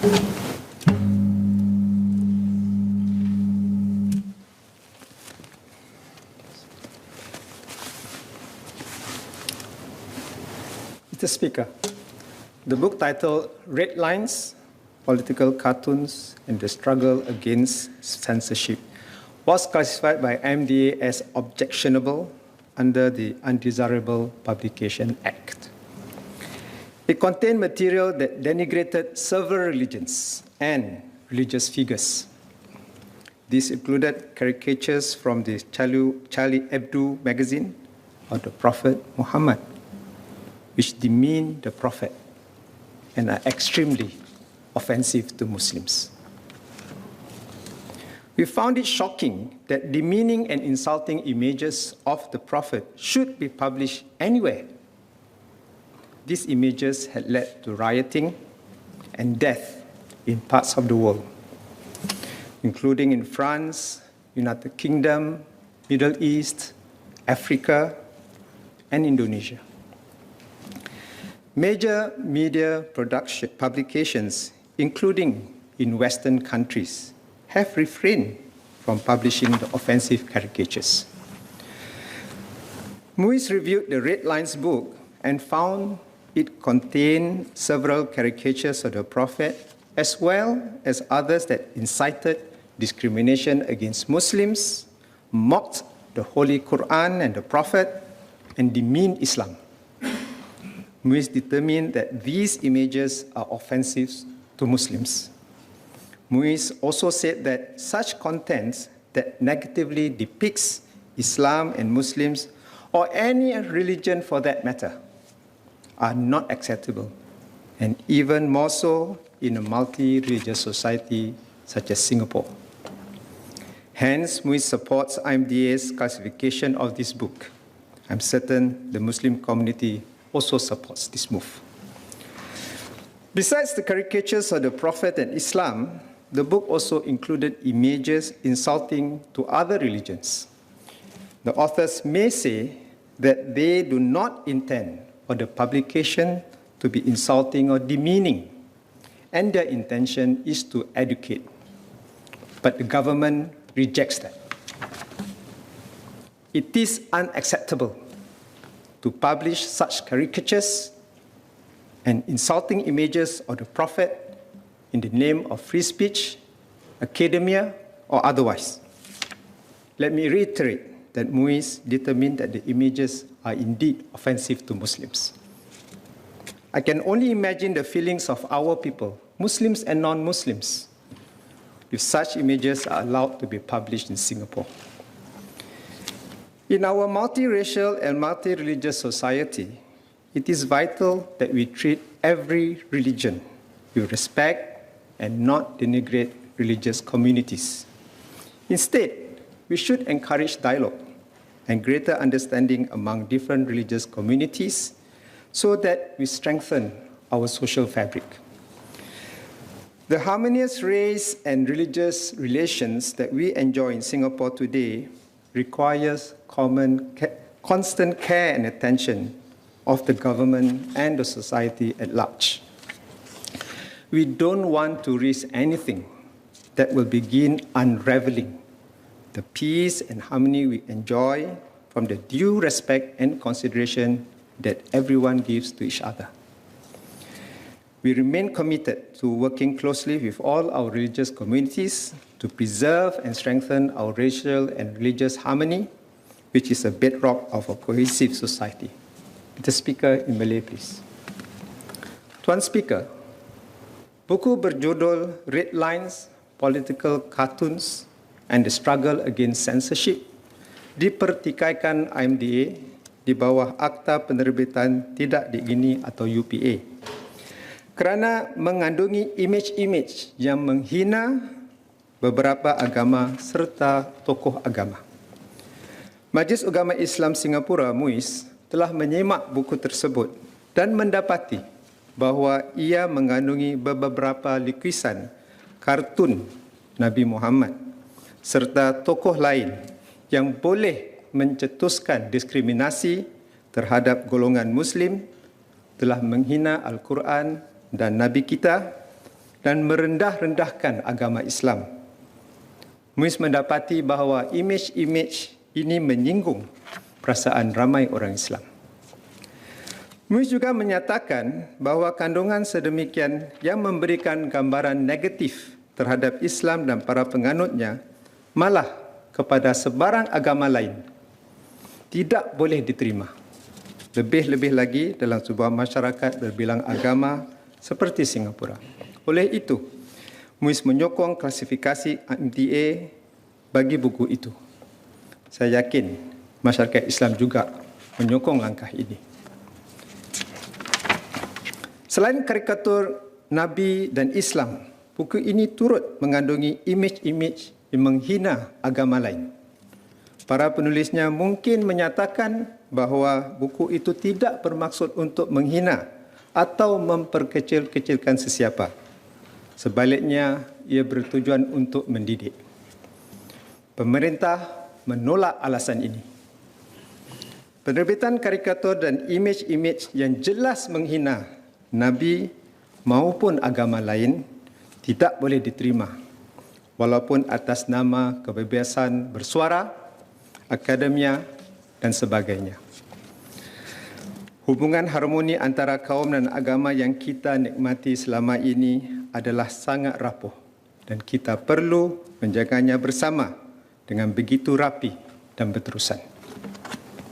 Mr. Speaker, the book titled Red Lines, Political Cartoons and the Struggle Against Censorship was classified by MDA as objectionable under the Undesirable Publication Act. It contained material that denigrated several religions and religious figures. These included caricatures from the Charlie Hebdo magazine of the Prophet Muhammad, which demean the Prophet and are extremely offensive to Muslims. We found it shocking that demeaning and insulting images of the Prophet should be published anywhere. These images had led to rioting and death in parts of the world, including in France, United Kingdom, Middle East, Africa, and Indonesia. Major media publications, including in Western countries, have refrained from publishing the offensive caricatures. Muiz reviewed the Red Lines book and found it contained several caricatures of the Prophet, as well as others that incited discrimination against Muslims, mocked the Holy Quran and the Prophet, and demeaned Islam. Muiz determined that these images are offensive to Muslims. Muiz also said that such contents that negatively depicts Islam and Muslims, or any religion for that matter, are not acceptable, and even more so in a multi-religious society such as Singapore. Hence, Muiz supports IMDA's classification of this book. I'm certain the Muslim community also supports this move. Besides the caricatures of the Prophet and Islam, the book also included images insulting to other religions. The authors may say that they do not intend for the publication to be insulting or demeaning, and their intention is to educate. But the government rejects that. It is unacceptable to publish such caricatures and insulting images of the Prophet in the name of free speech, academia, or otherwise. Let me reiterate that Muiz determined that the images are indeed offensive to Muslims. I can only imagine the feelings of our people, Muslims and non-Muslims, if such images are allowed to be published in Singapore. In our multiracial and multi-religious society, it is vital that we treat every religion with respect and not denigrate religious communities. Instead, we should encourage dialogue and greater understanding among different religious communities so that we strengthen our social fabric. The harmonious race and religious relations that we enjoy in Singapore today requires constant care and attention of the government and the society at large. We don't want to risk anything that will begin unraveling the peace and harmony we enjoy from the due respect and consideration that everyone gives to each other. We remain committed to working closely with all our religious communities to preserve and strengthen our racial and religious harmony, which is a bedrock of a cohesive society. Mr. Speaker, in Malay, please. Tuan Speaker, buku berjudul Red Lines, Political Cartoons and the Struggle Against Censorship dipertikaikan IMDA di bawah Akta Penerbitan Tidak Diizini atau UPA kerana mengandungi imej-imej yang menghina beberapa agama serta tokoh agama. Majlis Ugama Islam Singapura MUIS telah menyimak buku tersebut dan mendapati bahawa ia mengandungi beberapa lukisan kartun Nabi Muhammad serta tokoh lain yang boleh mencetuskan diskriminasi terhadap golongan Muslim, telah menghina Al-Quran dan Nabi kita, dan merendah-rendahkan agama Islam. MUIS mendapati bahawa imej-imej ini menyinggung perasaan ramai orang Islam. MUIS juga menyatakan bahawa kandungan sedemikian yang memberikan gambaran negatif terhadap Islam dan para penganutnya malah kepada sebarang agama lain tidak boleh diterima. Lebih-lebih lagi dalam sebuah masyarakat berbilang agama seperti Singapura. Oleh itu, MUIS menyokong klasifikasi MTA bagi buku itu. Saya yakin masyarakat Islam juga menyokong langkah ini. Selain karikatur Nabi dan Islam, buku ini turut mengandungi imej-imej yang menghina agama lain. Para penulisnya mungkin menyatakan bahawa buku itu tidak bermaksud untuk menghina atau memperkecil-kecilkan sesiapa. Sebaliknya, ia bertujuan untuk mendidik. Pemerintah menolak alasan ini. Penerbitan karikatur dan imej-imej yang jelas menghina Nabi maupun agama lain tidak boleh diterima, walaupun atas nama kebebasan bersuara, akademia dan sebagainya. Hubungan harmoni antara kaum dan agama yang kita nikmati selama ini adalah sangat rapuh dan kita perlu menjaganya bersama dengan begitu rapi dan berterusan.